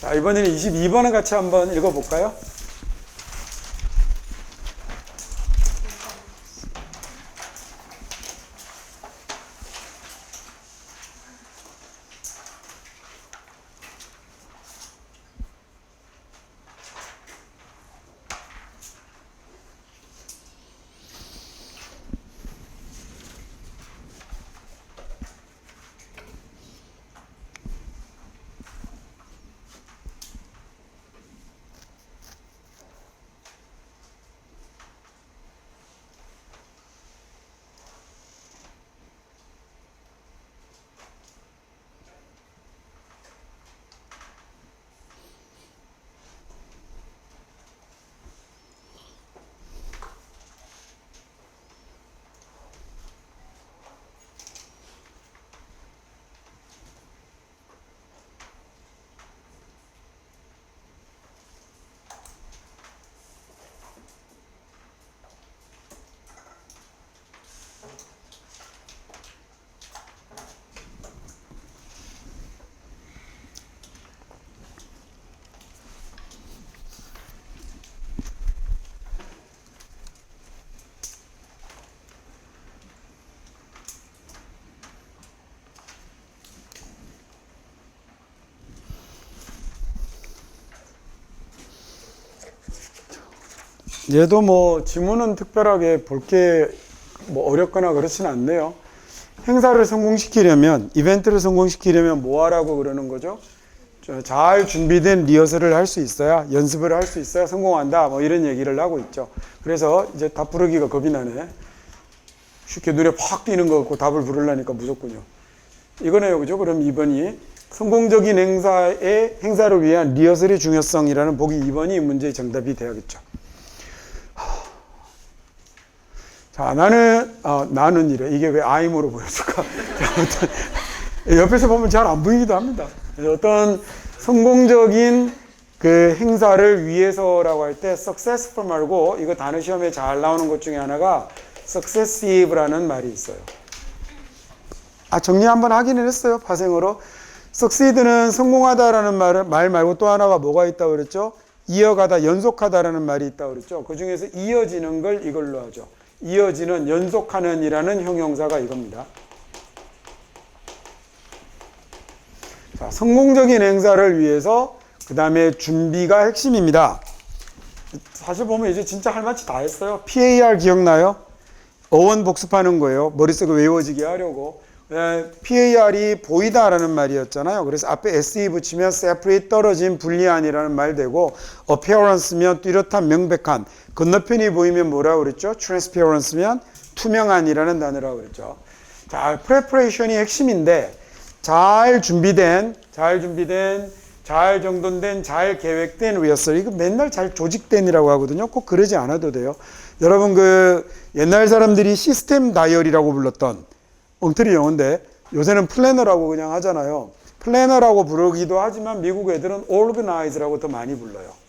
자, 이번에는 22번을 같이 한번 읽어볼까요? 얘도 뭐 지문은 특별하게 볼 게 뭐 어렵거나 그렇지는 않네요. 행사를 성공시키려면, 이벤트를 성공시키려면 뭐 하라고 그러는 거죠? 잘 준비된 리허설을 할 수 있어야, 연습을 할 수 있어야 성공한다, 뭐 이런 얘기를 하고 있죠. 그래서 이제 답 부르기가 겁이 나네. 쉽게 눈에 팍 띄는 거 같고 답을 부르려니까 무섭군요. 이거네요, 그죠? 그럼 2번이 성공적인 행사를 위한 리허설의 중요성이라는 보기 2번이 이 문제의 정답이 되야겠죠. 자, 나는 이래. 이게 왜 I'으로 보였을까? 옆에서 보면 잘 안 보이기도 합니다. 어떤 성공적인 그 행사를 위해서라고 할 때 successful 말고 이거 단어 시험에 잘 나오는 것 중에 하나가 successive라는 말이 있어요. 정리 한번 하기는 했어요. 파생어로. succeed는 성공하다라는 말 말고 또 하나가 뭐가 있다고 그랬죠? 이어가다, 연속하다라는 말이 있다고 그랬죠. 그 중에서 이어지는 걸 이걸로 하죠. 이어지는, 연속하는 이라는 형용사가 이겁니다. 자, 성공적인 행사를 위해서 그 다음에 준비가 핵심입니다. 사실 보면 이제 진짜 할 만치 다 했어요. PAR 기억나요? 어원 복습하는 거예요. 머릿속에 외워지게 하려고. PAR이 보이다라는 말이었잖아요. 그래서 앞에 SE 붙이면 separate, 떨어진, 분리한이라는 말 되고, appearance면 뚜렷한, 명백한, 건너편이 보이면 뭐라고 그랬죠? transparence면 투명한이라는 단어라고 그랬죠. 자, preparation이 핵심인데, 잘 준비된, 잘 정돈된, 잘 계획된 리허설. 이거 맨날 잘 조직된이라고 하거든요. 꼭 그러지 않아도 돼요. 여러분 그 옛날 사람들이 시스템 다이어리라고 불렀던 엉터리 영어인데 요새는 플래너라고 그냥 하잖아요. 플래너라고 부르기도 하지만 미국 애들은 organize라고 더 많이 불러요.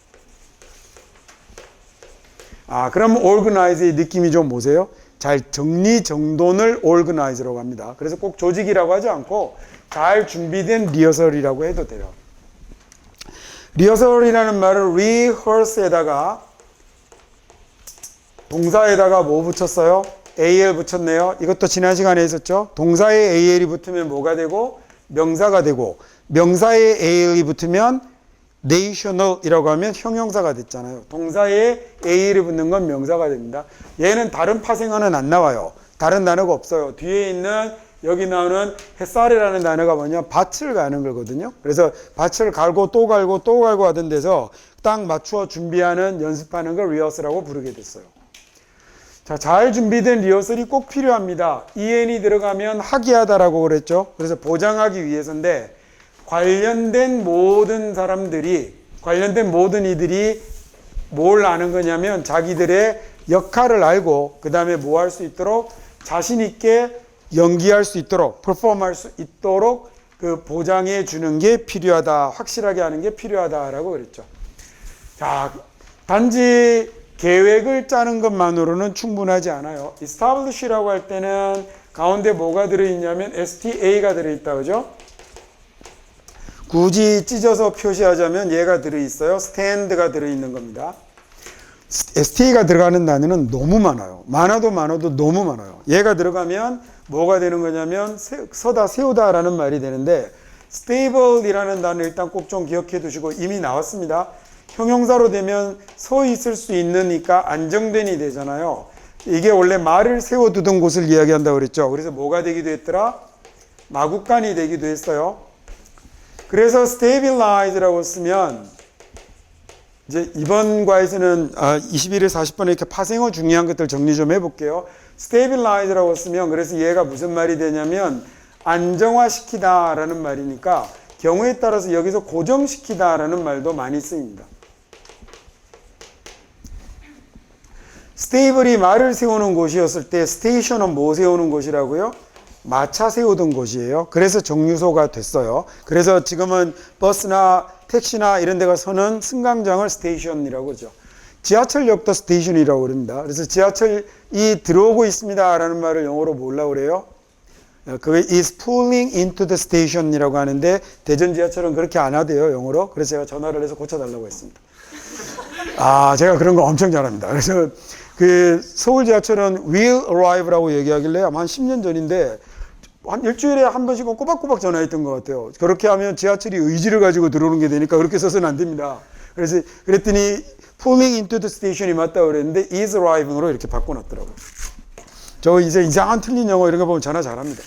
그럼 organize의 느낌이 좀 뭐세요? 잘 정리정돈을 organize라고 합니다. 그래서 꼭 조직이라고 하지 않고 잘 준비된 리허설이라고 해도 돼요. 리허설이라는 말을 rehearse에다가 동사에다가 뭐 붙였어요? AL 붙였네요. 이것도 지난 시간에 있었죠. 동사에 AL이 붙으면 뭐가 되고 명사가 되고, 명사에 AL이 붙으면 national이라고 하면 형용사가 됐잖아요. 동사에 AL이 붙는 건 명사가 됩니다. 얘는 다른 파생어는 안 나와요. 다른 단어가 없어요. 뒤에 있는 여기 나오는 햇살이라는 단어가 뭐냐, 밭을 가는 거거든요. 그래서 밭을 갈고 또 갈고 또 갈고 하던 데서 딱 맞추어 준비하는, 연습하는 걸 리허설이라고 부르게 됐어요. 자, 잘 준비된 리허설이 꼭 필요합니다. EN이 들어가면 하기하다라고 그랬죠. 그래서 보장하기 위해서인데, 관련된 모든 이들이 뭘 아는 거냐면 자기들의 역할을 알고 그 다음에 뭐 할 수 있도록 자신 있게 연기할 수 있도록, 퍼포먼할 수 있도록 그 보장해 주는 게 필요하다, 확실하게 하는 게 필요하다라고 그랬죠. 자, 단지 계획을 짜는 것만으로는 충분하지 않아요. establish라고 할 때는 가운데 뭐가 들어있냐면 STA가 들어있다, 그죠? 굳이 찢어서 표시하자면 얘가 들어있어요. stand가 들어있는 겁니다. sta가 들어가는 단어는 너무 많아요. 많아도 너무 많아요. 얘가 들어가면 뭐가 되는 거냐면 서다 세우다라는 말이 되는데 stable이라는 단어 일단 꼭 좀 기억해 두시고 이미 나왔습니다. 형용사로 되면 서 있을 수 있으니까 안정된이 되잖아요. 이게 원래 말을 세워두던 곳을 이야기한다고 그랬죠. 그래서 뭐가 되기도 했더라? 마구간이 되기도 했어요. 그래서 stabilize라고 쓰면 이제 이번 과에서는 21에 40번에 이렇게 파생어 중요한 것들 정리 좀 해볼게요. stabilize라고 쓰면 그래서 얘가 무슨 말이 되냐면 안정화시키다라는 말이니까 경우에 따라서 여기서 고정시키다라는 말도 많이 쓰입니다. 스테이블이 말을 세우는 곳이었을 때 스테이션은 뭐 세우는 곳이라고요? 마차 세우던 곳이에요. 그래서 정류소가 됐어요. 그래서 지금은 버스나 택시나 이런 데가 서는 승강장을 스테이션이라고 그러죠. 지하철역도 스테이션이라고 그럽니다. 그래서 지하철이 들어오고 있습니다 라는 말을 영어로 뭐라고 그래요? 그게 is pulling into the station이라고 하는데 대전 지하철은 그렇게 안 하대요 영어로. 그래서 제가 전화를 해서 고쳐달라고 했습니다. 제가 그런 거 엄청 잘합니다. 그래서 그 서울 지하철은 will arrive라고 얘기하길래 아마 한 10년 전인데 한 일주일에 한 번씩은 꼬박꼬박 전화했던 것 같아요. 그렇게 하면 지하철이 의지를 가지고 들어오는 게 되니까 그렇게 써서는 안 됩니다. 그래서 그랬더니 pulling into the station이 맞다고 그랬는데 is arriving으로 이렇게 바꿔놨더라고요. 저 이제 이상한 틀린 영어 이런 거 보면 전화 잘합니다.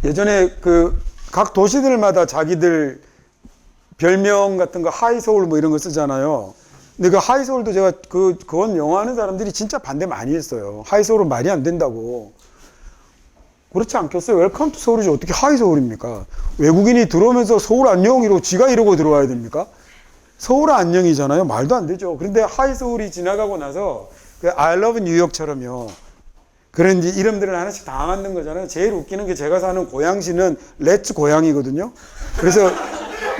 예전에 그 각 도시들마다 자기들 별명 같은 거 하이서울 뭐 이런 거 쓰잖아요. 근데 그 하이서울도 제가 그건 영어 하는 사람들이 진짜 반대 많이 했어요. 하이서울은 말이 안 된다고. 그렇지 않겠어요? 웰컴 투 서울이지 어떻게 하이서울입니까? 외국인이 들어오면서 서울 안녕 이러고 지가 이러고 들어와야 됩니까? 서울 안녕이잖아요. 말도 안 되죠. 그런데 하이서울이 지나가고 나서 그 I love 뉴욕처럼요. 그런 이름들을 하나씩 다 만든 거잖아요. 제일 웃기는 게 제가 사는 고양시는 렛츠 고양이거든요. 그래서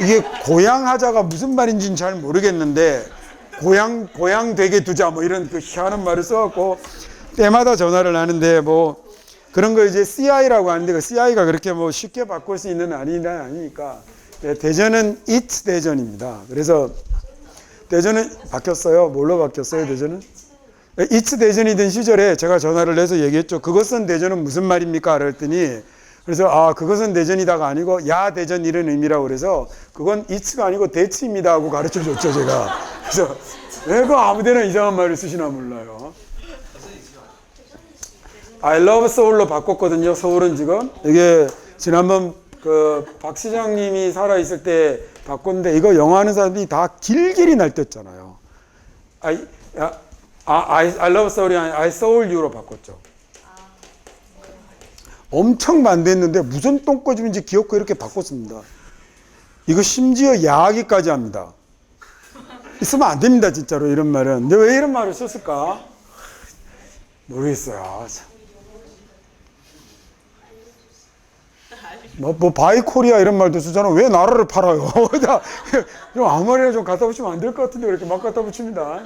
이게 고양하자가 무슨 말인지는 잘 모르겠는데 고양 되게 두자 뭐 이런 그 희한한 말을 써갖고 때마다 전화를 하는데 뭐 그런 거 이제 CI라고 하는데 그 CI가 그렇게 뭐 쉽게 바꿀 수 있는 아니니까 대전은 It's 대전입니다. 그래서 대전은 바뀌었어요. 뭘로 바뀌었어요 대전은? It's 대전이던 시절에 제가 전화를 해서 얘기했죠. 그것은 대전은 무슨 말입니까? 그랬더니 그래서 그것은 대전이다가 아니고 야 대전 이런 의미라고 그래서 그건 It's가 아니고 대치입니다 하고 가르쳐 줬죠 제가. 그래서 왜 그 아무데나 이상한 말을 쓰시나 몰라요. I love 서울로 바꿨거든요. 서울은 지금 이게 지난번 그 박 시장님이 살아있을 때 바꿨는데 이거 영어 하는 사람들이 다 길길이 날뛰었잖아요. I love 서울이 아니라 I Seoul You로 바꿨죠. 엄청 반대했는데 무슨 똥꼬집인지 기어코 이렇게 바꿨습니다. 이거 심지어 야하기까지 합니다. 있으면 안 됩니다 진짜로 이런 말은. 근데 왜 이런 말을 썼을까? 모르겠어요. 뭐 바이코리아 이런 말도 쓰잖아. 왜 나라를 팔아요? 좀 아무 말이나 좀 갖다 붙이면 안 될 것 같은데 이렇게 막 갖다 붙입니다.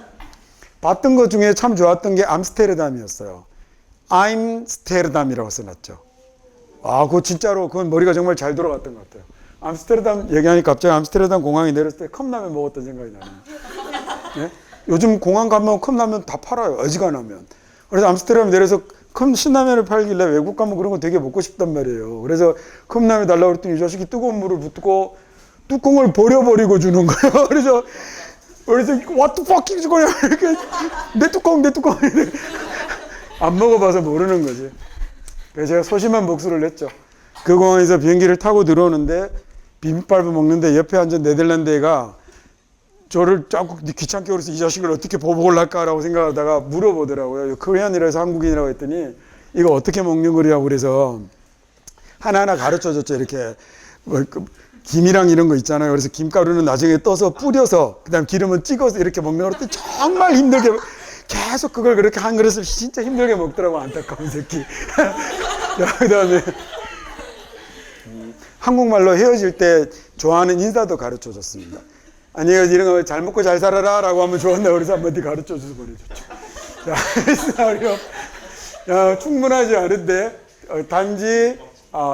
봤던 것 중에 참 좋았던 게 암스테르담이었어요. 암스테르담이라고 써놨죠. 그거 진짜로 그건 머리가 정말 잘 돌아갔던 것 같아요. 암스테르담 얘기하니까 갑자기 암스테르담 공항에 내렸을 때 컵라면 먹었던 생각이 나네요. 네? 요즘 공항 가면 컵라면 다 팔아요. 어지간하면. 그래서 암스테르담 내려서 신라면을 팔길래 외국 가면 그런 거 되게 먹고 싶단 말이에요. 그래서 컵라면 달라고 그랬더니 이 자식이 뜨거운 물을 붓고 뚜껑을 버려버리고 주는 거예요. 그래서 what the fuck is going on? 이렇게 내 뚜껑 안 먹어봐서 모르는 거지. 그래서 제가 소심한 복수를 냈죠. 그 공항에서 비행기를 타고 들어오는데 비빔밥을 먹는데 옆에 앉은 네덜란드 애가 저를 자꾸 귀찮게 그래서 이 자식을 어떻게 보복을 할까라고 생각하다가 물어보더라고요. 코리안이라서 한국인이라고 했더니 이거 어떻게 먹는 거냐고 그래서 하나하나 가르쳐줬죠. 이렇게 김이랑 이런 거 있잖아요. 그래서 김가루는 나중에 떠서 뿌려서 그다음 기름은 찍어서 이렇게 먹는 거 정말 힘들게 계속 그걸 그렇게 한 그릇을 진짜 힘들게 먹더라고. 안타까운 새끼. 그다음에 한국말로 헤어질 때 좋아하는 인사도 가르쳐줬습니다. 아니 이런 거 잘 먹고 잘 살아라 라고 하면 좋았나 그래서 한마디 가르쳐줘서 보내줬죠. 자, 충분하지 않은데 단지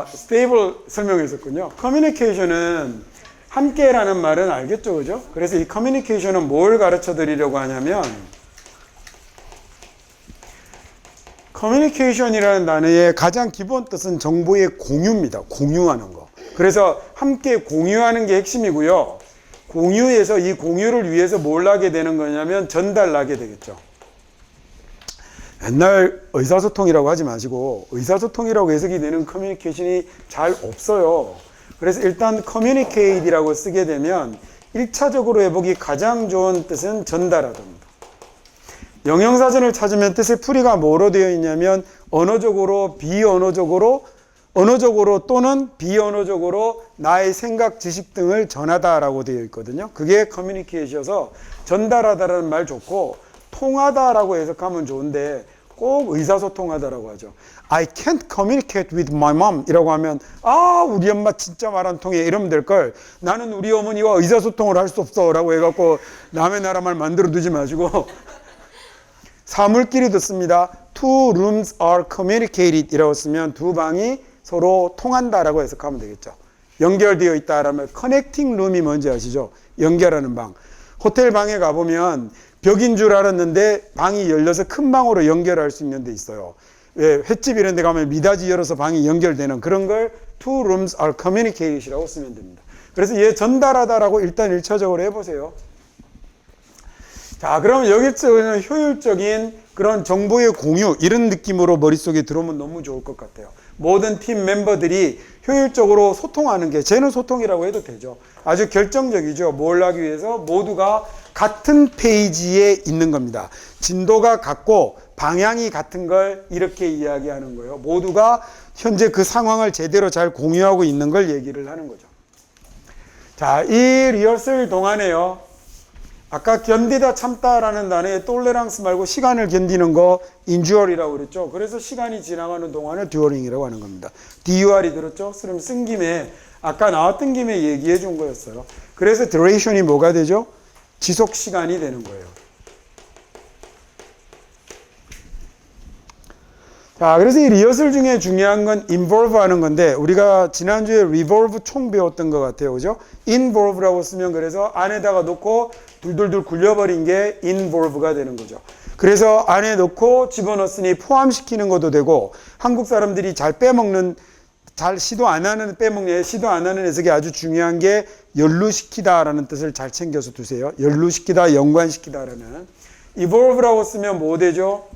stable 설명했었군요. communication은 함께라는 말은 알겠죠, 그죠? 그래서 이 communication은 뭘 가르쳐 드리려고 하냐면, communication이라는 단어의 가장 기본 뜻은 정보의 공유입니다. 공유하는 거. 그래서 함께 공유하는 게 핵심이고요. 공유에서 이 공유를 위해서 뭘 하게 되는 거냐면 전달하게 되겠죠. 옛날 의사소통이라고 하지 마시고 의사소통이라고 해석이 되는 커뮤니케이션이 잘 없어요. 그래서 일단 communicate이라고 쓰게 되면 1차적으로 해보기 가장 좋은 뜻은 전달하답니다. 영영사전을 찾으면 뜻의 풀이가 뭐로 되어 있냐면 언어적으로, 비언어적으로, 언어적으로 또는 비언어적으로 나의 생각, 지식 등을 전하다라고 되어 있거든요. 그게 커뮤니케이션이어서 전달하다라는 말 좋고 통하다라고 해석하면 좋은데 꼭 의사소통하다라고 하죠. I can't communicate with my mom 이라고 하면 우리 엄마 진짜 말 안 통해 이러면 될걸. 나는 우리 어머니와 의사소통을 할 수 없어 라고 해갖고 남의 나라 말 만들어 두지 마시고 사물끼리 듣습니다. Two rooms are communicated 이라고 쓰면 두 방이 서로 통한다라고 해석하면 되겠죠. 연결되어 있다라면 connecting room이 뭔지 아시죠? 연결하는 방. 호텔 방에 가보면 벽인 줄 알았는데 방이 열려서 큰 방으로 연결할 수 있는 데 있어요. 왜 횟집 이런 데 가면 미닫이 열어서 방이 연결되는 그런 걸 two rooms are communicated이라고 쓰면 됩니다. 그래서 얘 전달하다라고 일단 1차적으로 해보세요. 자, 그러면 여기서는 효율적인 그런 정보의 공유 이런 느낌으로 머릿속에 들어오면 너무 좋을 것 같아요. 모든 팀 멤버들이 효율적으로 소통하는 게 쟤는 소통이라고 해도 되죠. 아주 결정적이죠. 뭘 하기 위해서 모두가 같은 페이지에 있는 겁니다. 진도가 같고 방향이 같은 걸 이렇게 이야기하는 거예요. 모두가 현재 그 상황을 제대로 잘 공유하고 있는 걸 얘기를 하는 거죠. 자, 이 리허설 동안에요. 아까 견디다 참다라는 단어에 톨레랑스 말고 시간을 견디는 거 인듀얼이라고 그랬죠. 그래서 시간이 지나가는 동안을 듀어링이라고 하는 겁니다. DUR이 들었죠? 그럼 쓴 김에 아까 나왔던 김에 얘기해 준 거였어요. 그래서 듀레이션이 뭐가 되죠? 지속 시간이 되는 거예요. 자, 그래서 이 리허설 중에 중요한 건 involve 하는 건데 우리가 지난주에 revolve 총 배웠던 것 같아요. 그죠? involve라고 쓰면 그래서 안에다가 놓고 둘둘둘 굴려버린 게 involve가 되는 거죠. 그래서 안에 넣고 집어넣었으니 포함시키는 것도 되고 한국 사람들이 잘 빼먹는 잘 시도 안 하는 빼먹는 시도 안 하는 해석이 아주 중요한 게 연루시키다라는 뜻을 잘 챙겨서 두세요. 연루시키다, 연관시키다라는 evolve라고 쓰면 뭐 되죠?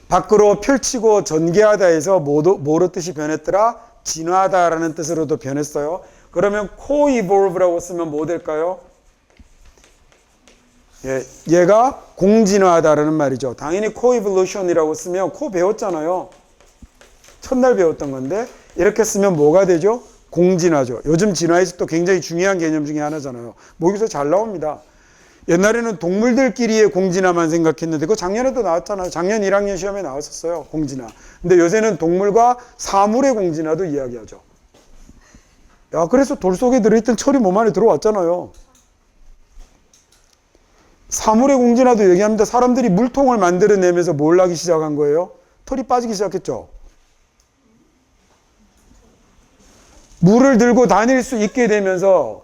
밖으로 펼치고 전개하다 해서 뭐로 뜻이 변했더라? 진화하다라는 뜻으로도 변했어요. 그러면 co-evolve라고 쓰면 뭐 될까요? 얘가 공진화하다라는 말이죠. 당연히 co-evolution이라고 쓰면 co 배웠잖아요. 첫날 배웠던 건데 이렇게 쓰면 뭐가 되죠? 공진화죠. 요즘 진화에서 또 굉장히 중요한 개념 중에 하나잖아요. 여기서 잘 나옵니다. 옛날에는 동물들끼리의 공진화만 생각했는데 그거 작년에도 나왔잖아요. 작년 1학년 시험에 나왔었어요. 공진화. 근데 요새는 동물과 사물의 공진화도 이야기하죠. 야, 그래서 돌 속에 들어있던 철이 몸 안에 들어왔잖아요. 사물의 공진화도 얘기합니다. 사람들이 물통을 만들어내면서 뭘 하기 시작한 거예요? 털이 빠지기 시작했죠. 물을 들고 다닐 수 있게 되면서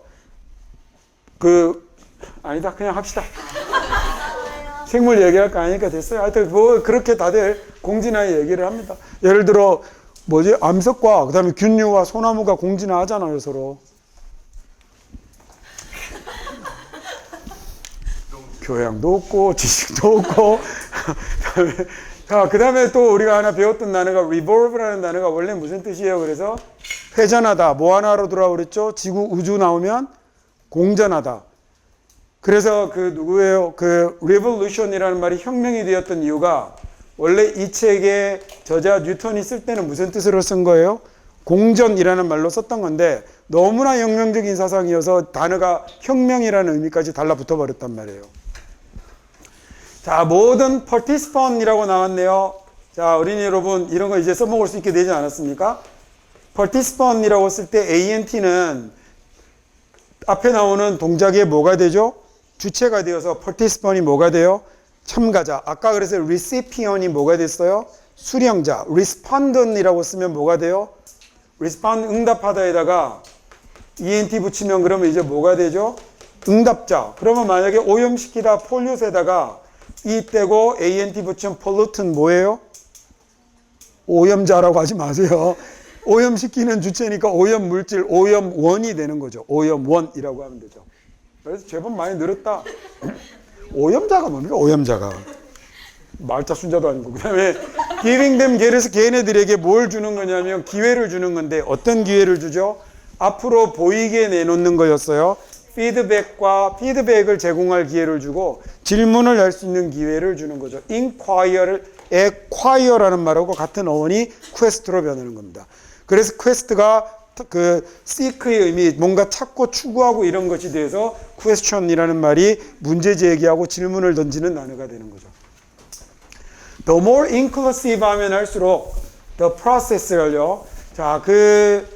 아니다, 그냥 합시다. 생물 얘기할 거 아니니까 됐어요. 하여튼 뭐 그렇게 다들 공진화 얘기를 합니다. 예를 들어 암석과 그다음에 균류와 소나무가 공진화 하잖아요, 서로. 교양도 없고 지식도 없고. 자, 그다음에 또 우리가 하나 배웠던 단어가 revolve라는 단어가 원래 무슨 뜻이에요? 그래서 회전하다. 뭐 하나로 돌아오랬죠? 지구 우주 나오면 공전하다. 그래서 누구예요? revolution이라는 말이 혁명이 되었던 이유가 원래 이 책의 저자 뉴턴이 쓸 때는 무슨 뜻으로 쓴 거예요? 공전이라는 말로 썼던 건데 너무나 혁명적인 사상이어서 단어가 혁명이라는 의미까지 달라붙어 버렸단 말이에요. 자, 모든 participant이라고 나왔네요. 자, 어린이 여러분 이런 거 이제 써먹을 수 있게 되지 않았습니까? participant이라고 쓸 때 ANT는 앞에 나오는 동작에 뭐가 되죠? 주체가 되어서 participant이 뭐가 돼요? 참가자. 아까 그래서 recipient이 뭐가 됐어요? 수령자, respondent이라고 쓰면 뭐가 돼요? respond, 응답하다에다가 ent 붙이면 그러면 이제 뭐가 되죠? 응답자. 그러면 만약에 오염시키다 pollute에다가 e 떼고 ant 붙이면 pollutant 뭐예요? 오염자라고 하지 마세요. 오염시키는 주체니까 오염물질, 오염원이 되는 거죠. 오염원이라고 하면 되죠. 그래서 제법 많이 늘었다. 오염자가 뭡니까? 오염자가. 말자 순자도 아니고. 그 다음에 giving them 게르서 걔네들에게 뭘 주는 거냐면 기회를 주는 건데 어떤 기회를 주죠? 앞으로 보이게 내놓는 거였어요. 피드백을 제공할 기회를 주고 질문을 할 수 있는 기회를 주는 거죠. inquire를 acquire라는 말하고 같은 어원이 quest로 변하는 겁니다. 그래서 quest가 그 seek의 의미, 뭔가 찾고 추구하고 이런 것이 돼서 question이라는 말이 문제 제기하고 질문을 던지는 단어가 되는 거죠. The more inclusive 하면 할수록 the process를요. 자, 그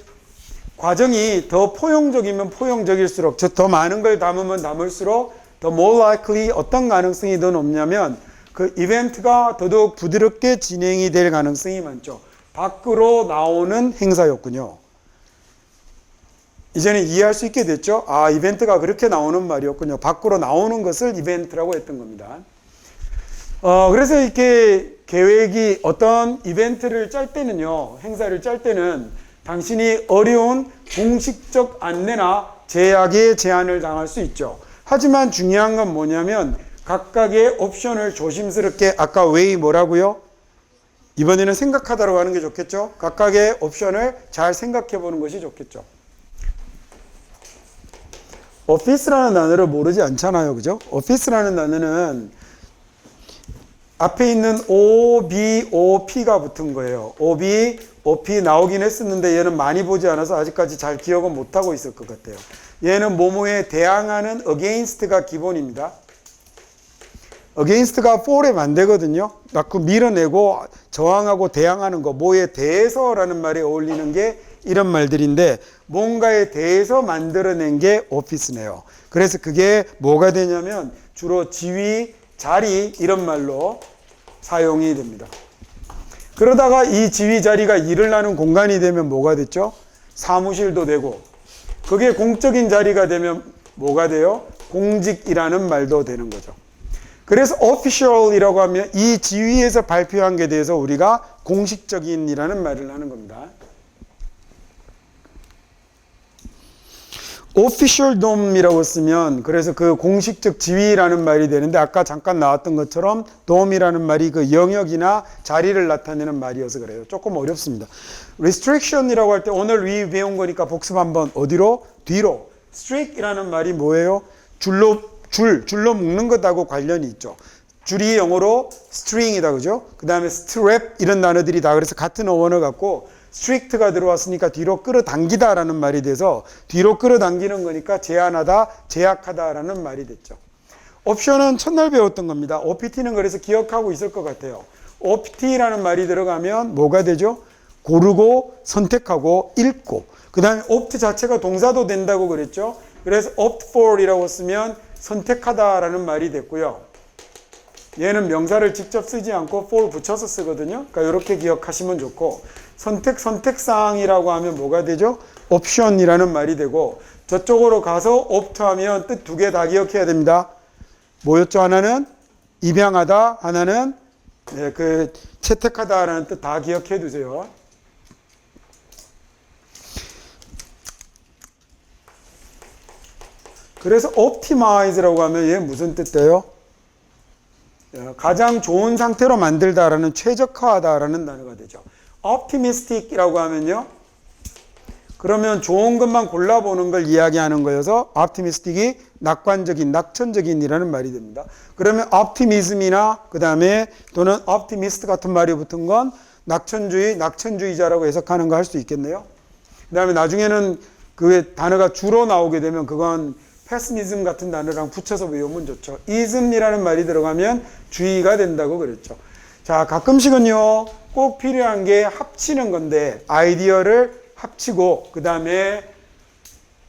과정이 더 포용적이면 포용적일수록, 즉 더 많은 걸 담으면 담을수록 the more likely 어떤 가능성이 더 높냐면 그 이벤트가 더더욱 부드럽게 진행이 될 가능성이 많죠. 밖으로 나오는 행사였군요. 이제는 이해할 수 있게 됐죠. 아, 이벤트가 그렇게 나오는 말이었군요. 밖으로 나오는 것을 이벤트라고 했던 겁니다. 그래서 이렇게 계획이 어떤 이벤트를 짤 때는요, 행사를 짤 때는 당신이 어려운 공식적 안내나 제약에 제한을 당할 수 있죠. 하지만 중요한 건 뭐냐면 각각의 옵션을 조심스럽게, 아까 웨이 뭐라고요? 이번에는 생각하다라고 하는 게 좋겠죠. 각각의 옵션을 잘 생각해 보는 것이 좋겠죠. 오피스라는 단어를 모르지 않잖아요. 그죠? 오피스라는 단어는 앞에 있는 O, B, O, P가 붙은 거예요. O, B, O, P 나오긴 했었는데 얘는 많이 보지 않아서 아직까지 잘 기억은 못하고 있을 것 같아요. 얘는 뭐뭐에 대항하는 against가 기본입니다. against가 for에 만되거든요. 자꾸 밀어내고 저항하고 대항하는 거, 뭐에 대해서라는 말에 어울리는 게 이런 말들인데 뭔가에 대해서 만들어낸 게 오피스네요. 그래서 그게 뭐가 되냐면 주로 지위, 자리 이런 말로 사용이 됩니다. 그러다가 이 지위 자리가 일을 하는 공간이 되면 뭐가 됐죠? 사무실도 되고, 그게 공적인 자리가 되면 뭐가 돼요? 공직이라는 말도 되는 거죠. 그래서 official이라고 하면 이 지위에서 발표한 게 대해서 우리가 공식적인이라는 말을 하는 겁니다. officialdom이라고 쓰면 그래서 그 공식적 지위라는 말이 되는데 아까 잠깐 나왔던 것처럼 dom이라는 말이 그 영역이나 자리를 나타내는 말이어서 그래요. 조금 어렵습니다. restriction이라고 할 때 오늘 위 배운 거니까 복습 한번 어디로? 뒤로. strict이라는 말이 뭐예요? 줄로 묶는 것하고 관련이 있죠. 줄이 영어로 string이다, 그죠? 그 다음에 strap 이런 단어들이 다 그래서 같은 어원을 갖고 strict가 들어왔으니까 뒤로 끌어당기다 라는 말이 돼서 뒤로 끌어당기는 거니까 제한하다, 제약하다 라는 말이 됐죠. 옵션은 첫날 배웠던 겁니다. OPT는 그래서 기억하고 있을 것 같아요. OPT라는 말이 들어가면 뭐가 되죠? 고르고 선택하고 읽고, 그 다음에 opt 자체가 동사도 된다고 그랬죠. 그래서 opt for 이라고 쓰면 선택하다 라는 말이 됐고요. 얘는 명사를 직접 쓰지 않고 for 붙여서 쓰거든요. 그러니까 이렇게 기억하시면 좋고, 선택사항이라고 하면 뭐가 되죠? 옵션이라는 말이 되고, 저쪽으로 가서 opt 하면 뜻 두 개 다 기억해야 됩니다. 뭐였죠? 하나는 입양하다, 하나는 채택하다라는 뜻 다 기억해 두세요. 그래서 optimize라고 하면 얘 무슨 뜻이에요? 가장 좋은 상태로 만들다라는, 최적화하다라는 단어가 되죠. optimistic이라고 하면요, 그러면 좋은 것만 골라보는 걸 이야기하는 거여서 optimistic이 낙관적인, 낙천적인이라는 말이 됩니다. 그러면 optimism이나 그 다음에 또는 optimist 같은 말이 붙은 건 낙천주의자라고 해석하는 거 할 수 있겠네요. 그 다음에 나중에는 그 단어가 주로 나오게 되면 그건 pessimism 같은 단어랑 붙여서 외우면 좋죠. ism이라는 말이 들어가면 주의가 된다고 그랬죠. 자, 가끔씩은요 꼭 필요한 게 합치는 건데, 아이디어를 합치고 그 다음에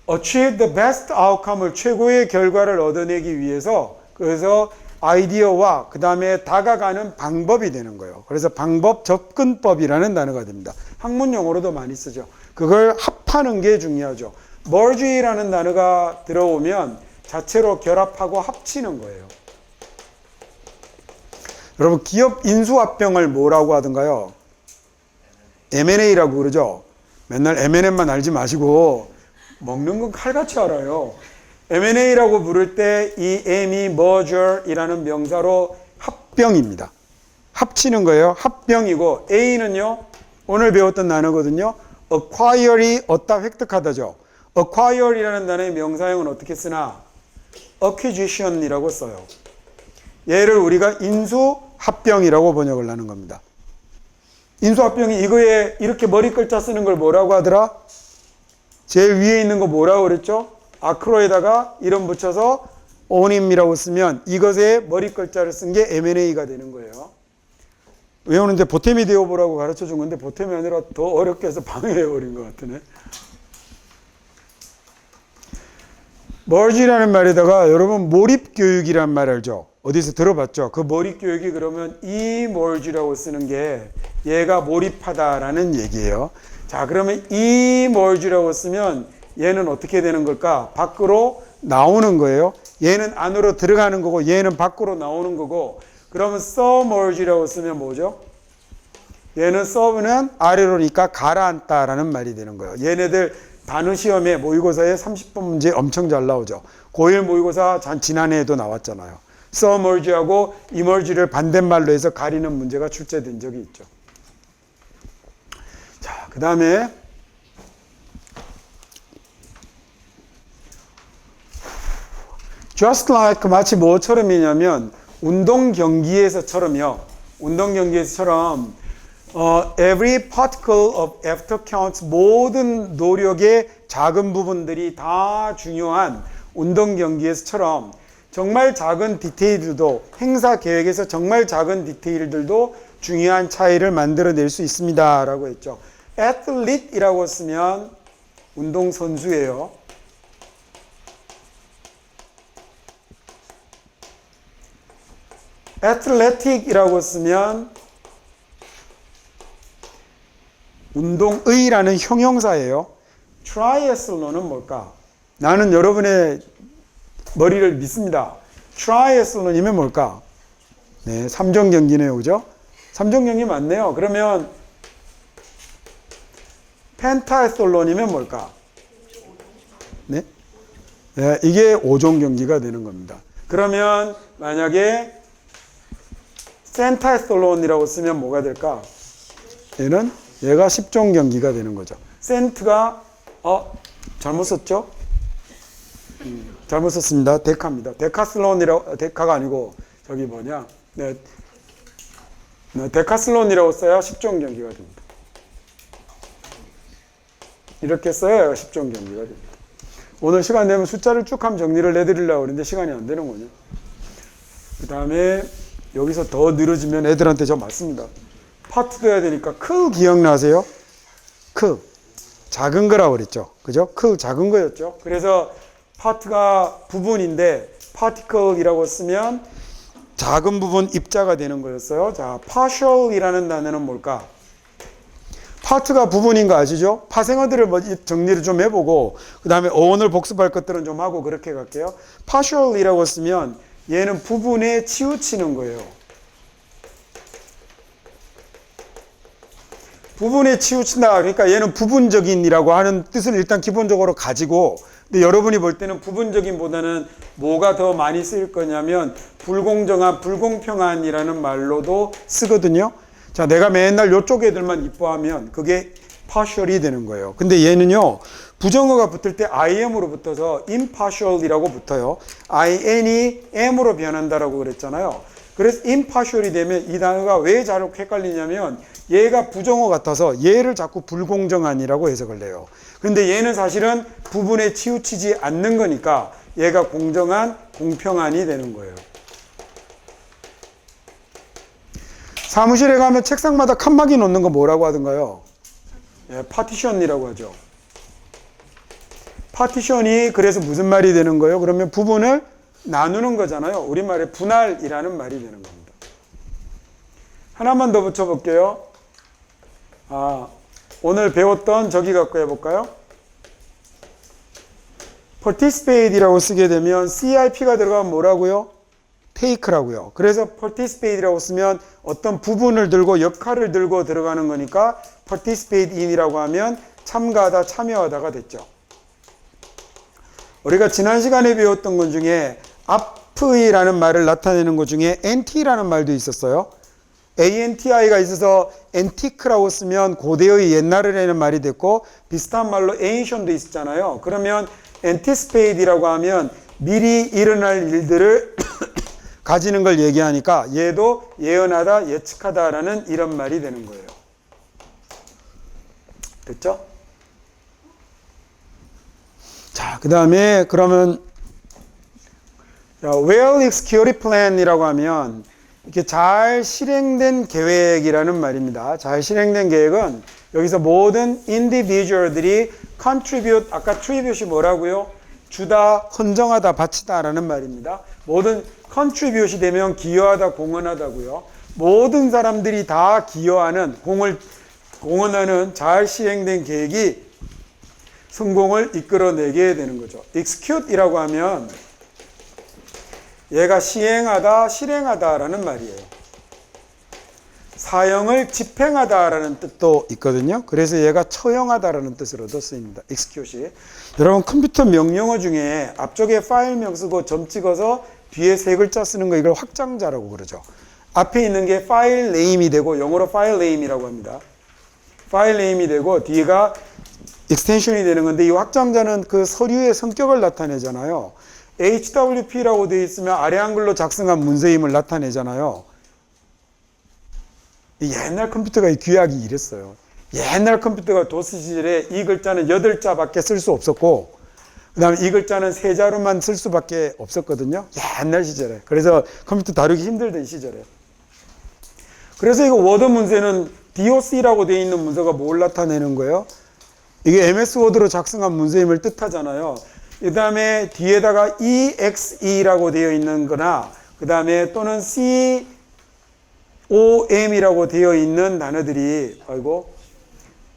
achieve the best outcome을, 최고의 결과를 얻어내기 위해서, 그래서 아이디어와 그 다음에 다가가는 방법이 되는 거예요. 그래서 방법, 접근법이라는 단어가 됩니다. 학문 용어로도 많이 쓰죠. 그걸 합하는 게 중요하죠. merge라는 단어가 들어오면 자체로 결합하고 합치는 거예요. 여러분, 기업 인수합병을 뭐라고 하던가요? M&A라고 그러죠. 맨날 M&M만 알지 마시고 먹는 건 칼같이 알아요. M&A라고 부를 때 이 M이 merger이라는 명사로 합병입니다. 합치는 거예요. 합병이고 A는요. 오늘 배웠던 단어거든요. acquire이 얻다, 획득하다죠. acquire이라는 단어의 명사형은 어떻게 쓰나? acquisition이라고 써요. 얘를 우리가 인수합병이라고 번역을 하는 겁니다. 인수합병이 이거에 이렇게 머리 글자 쓰는 걸 뭐라고 하더라? 제일 위에 있는 거 뭐라고 그랬죠? 아크로에다가 이름 붙여서 오님이라고 쓰면 이것에 머리 글자를 쓴 게 M&A가 되는 거예요. 외우는데 보탬이 되어보라고 가르쳐 준 건데 보탬이 아니라 더 어렵게 해서 방해해버린 것 같으네. merge라는 말에다가 여러분 몰입교육이란 말 알죠? 어디서 들어봤죠? 그 몰입교육이 그러면 emerge라고 쓰는 게 얘가 몰입하다라는 얘기예요. 자, 그러면 emerge라고 쓰면 얘는 어떻게 되는 걸까? 밖으로 나오는 거예요. 얘는 안으로 들어가는 거고 얘는 밖으로 나오는 거고, 그러면 submerge라고 쓰면 뭐죠? 얘는 sub는 아래로니까 가라앉다라는 말이 되는 거예요. 얘네들 단어 시험에 모의고사에 30번 문제 엄청 잘 나오죠. 고1 모의고사 지난해에도 나왔잖아요. submerge하고 emerge를 반대말로 해서 가리는 문제가 출제된 적이 있죠. 자, 그 다음에 just like 마치 뭐처럼이냐면 운동 경기에서처럼요. 운동 경기에서처럼 every particle of effort counts, 모든 노력의 작은 부분들이 다 중요한 운동 경기에서처럼 정말 작은 디테일들도, 행사 계획에서 정말 작은 디테일들도 중요한 차이를 만들어낼 수 있습니다 라고 했죠. athlete이라고 쓰면 운동선수예요. athletic이라고 쓰면 운동의라는 형용사예요. triathlon은 뭘까? 나는 여러분의 머리를 믿습니다. triathlon이면 뭘까? 네, 3종 경기네요. 그죠? 3종 경기 맞네요. 그러면 펜타애슬론이면 뭘까? 네? 네, 이게 5종 경기가 되는 겁니다. 그러면 만약에 센타애슬론이라고 쓰면 뭐가 될까? 얘가 10종 경기가 되는 거죠. 센트가 잘못 썼죠? 잘못 썼습니다. 데카입니다. 데카슬론이라고, 데카가 아니고 저기 뭐냐? 네, 데카슬론이라고 써야 10종 경기가 됩니다. 이렇게 써야 10종 경기가 됩니다. 오늘 시간 되면 숫자를 쭉 하면 정리를 해드리려고 그러는데 시간이 안 되는군요. 그 다음에 여기서 더 늘어지면 애들한테 저 맞습니다. 파트도 해야 되니까 크 기억나세요? 크 작은 거라고 그랬죠. 그죠? 크 작은 거였죠. 그래서 파트가 부분인데 particle이라고 쓰면 작은 부분 입자가 되는 거였어요. 자, partial이라는 단어는 뭘까? 파트가 부분인 거 아시죠? 파생어들을 정리를 좀 해보고 그 다음에 어원을 복습할 것들은 좀 하고 그렇게 갈게요. partial이라고 쓰면 얘는 부분에 치우치는 거예요. 부분에 치우친다. 그러니까 얘는 부분적인이라고 하는 뜻을 일단 기본적으로 가지고, 근데 여러분이 볼 때는 부분적인보다는 뭐가 더 많이 쓰일 거냐면 불공정한, 불공평한이라는 말로도 쓰거든요. 자, 내가 맨날 요쪽 애들만 이뻐하면 그게 partial이 되는 거예요. 근데 얘는요, 부정어가 붙을 때 IM으로 붙어서 impartial이라고 붙어요. IN이 M으로 변한다라고 그랬잖아요. 그래서 impartial이 되면 이 단어가 왜 잘 헷갈리냐면 얘가 부정어 같아서 얘를 자꾸 불공정한이라고 해석을 해요. 근데 얘는 사실은 부분에 치우치지 않는 거니까 얘가 공정한, 공평한이 되는 거예요. 사무실에 가면 책상마다 칸막이 놓는 거 뭐라고 하던가요? 예, 파티션이라고 하죠. 파티션이 그래서 무슨 말이 되는 거예요? 그러면 부분을 나누는 거잖아요. 우리말에 분할이라는 말이 되는 겁니다. 하나만 더 붙여볼게요. 오늘 배웠던 저기 갖고 해볼까요? participate이라고 쓰게 되면 CIP가 들어가면 뭐라고요? take라고요. 그래서 participate이라고 쓰면 어떤 부분을 들고 역할을 들고 들어가는 거니까 participate in이라고 하면 참가하다, 참여하다가 됐죠. 우리가 지난 시간에 배웠던 것 중에 앞이라는 말을 나타내는 것 중에 anti라는 말도 있었어요. anti가 있어서 antique라고 쓰면 고대의 옛날이라는 말이 됐고 비슷한 말로 ancient도 있었잖아요. 그러면 anticipate이라고 하면 미리 일어날 일들을 가지는 걸 얘기하니까 얘도 예언하다, 예측하다라는 이런 말이 되는 거예요. 됐죠? 자, 그 다음에 그러면 well executed plan이라고 하면 이렇게 잘 실행된 계획이라는 말입니다. 잘 실행된 계획은 여기서 모든 individual들이 contribute, 아까 attribute이 뭐라고요? 주다, 헌정하다, 바치다 라는 말입니다. 모든 contribute이 되면 기여하다, 공헌하다고요. 모든 사람들이 다 기여하는, 공헌하는 잘 시행된 계획이 성공을 이끌어내게 되는 거죠. execute이라고 하면 얘가 시행하다, 실행하다 라는 말이에요. 사형을 집행하다라는 뜻도 있거든요. 그래서 얘가 처형하다라는 뜻으로도 쓰입니다. execute이. 여러분 컴퓨터 명령어 중에 앞쪽에 파일명 쓰고 점 찍어서 뒤에 세 글자 쓰는 거 이걸 확장자라고 그러죠. 앞에 있는 게 파일 name이 되고 영어로 파일 name이라고 합니다. 파일 name이 되고 뒤가 extension이 되는 건데 이 확장자는 그 서류의 성격을 나타내잖아요. HWP라고 되어 있으면 아래 한글로 작성한 문서임을 나타내잖아요. 옛날 컴퓨터가 귀하기 이랬어요. 옛날 컴퓨터가 도스 시절에 이 글자는 8자밖에 쓸 수 없었고 그 다음에 이 글자는 3자로만 쓸 수밖에 없었거든요. 옛날 시절에. 그래서 컴퓨터 다루기 힘들던 시절에. 그래서 이거 워드 문서는 DOC라고 되어 있는 문서가 뭘 나타내는 거예요? 이게 MS 워드로 작성한 문서임을 뜻하잖아요. 그 다음에 뒤에다가 EXE라고 되어 있는 거나 그 다음에 또는 COM이라고 되어 있는 단어들이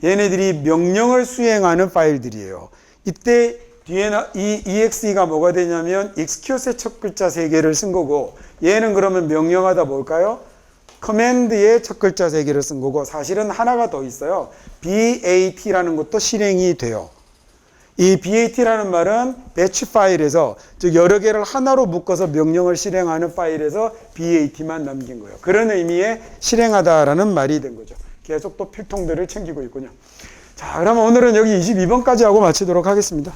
얘네들이 명령을 수행하는 파일들이에요. 이때 뒤에는 이 EXE가 뭐가 되냐면 execute의 첫 글자 3개를 쓴 거고 얘는 그러면 명령하다 뭘까요? command의 첫 글자 3개를 쓴 거고 사실은 하나가 더 있어요. BAT라는 것도 실행이 돼요. 이 BAT라는 말은 배치 파일에서 즉 여러 개를 하나로 묶어서 명령을 실행하는 파일에서 BAT만 남긴 거예요. 그런 의미의 실행하다라는 말이 된 거죠. 계속 또 필통들을 챙기고 있군요. 자, 그러면 오늘은 여기 22번까지 하고 마치도록 하겠습니다.